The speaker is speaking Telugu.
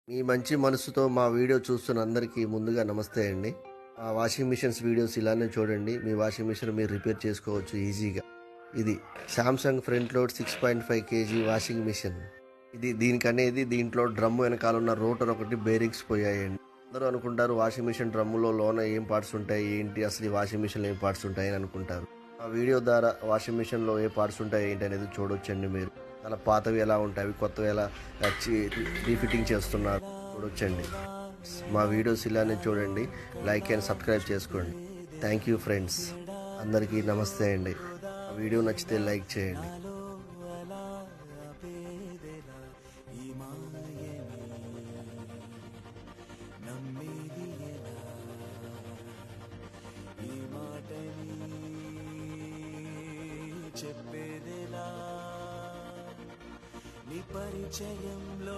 మీ మంచి మనసుతో మా వీడియో చూస్తున్న అందరికీ ముందుగా నమస్తే అండి. ఆ వాషింగ్ మిషన్స్ వీడియోస్ ఇలానే చూడండి. మీ వాషింగ్ మిషన్ మీరు రిపేర్ చేసుకోవచ్చు ఈజీగా. ఇది Samsung front load 6.5 KG washing machine. దీంట్లో డ్రమ్ము వెనకాల ఉన్న రోటర్ ఒకటి బేరింగ్స్ పోయాయండి. అందరూ అనుకుంటారు వాషింగ్ మిషన్ డ్రమ్ములో లోన ఏం పార్ట్స్ ఉంటాయి ఏంటి, అసలు ఈ వాషింగ్ మిషన్లో ఏం పార్ట్స్ ఉంటాయి అని అనుకుంటారు. ఆ వీడియో ద్వారా వాషింగ్ మిషన్లో ఏ పార్ట్స్ ఉంటాయి ఏంటి అనేది చూడొచ్చండి. మీరు చాలా పాతవి ఎలా ఉంటాయి, అవి కొత్తవి ఎలా రీఫిట్టింగ్ చేస్తున్నారు చూడొచ్చండి. మా వీడియోస్ ఇలానే చూడండి, లైక్ అండ్ సబ్స్క్రైబ్ చేసుకోండి. థ్యాంక్ యూ ఫ్రెండ్స్, అందరికీ నమస్తే అండి. ఆ వీడియో నచ్చితే లైక్ చేయండి. చెప్పేదెలా నీ పరిచయంలో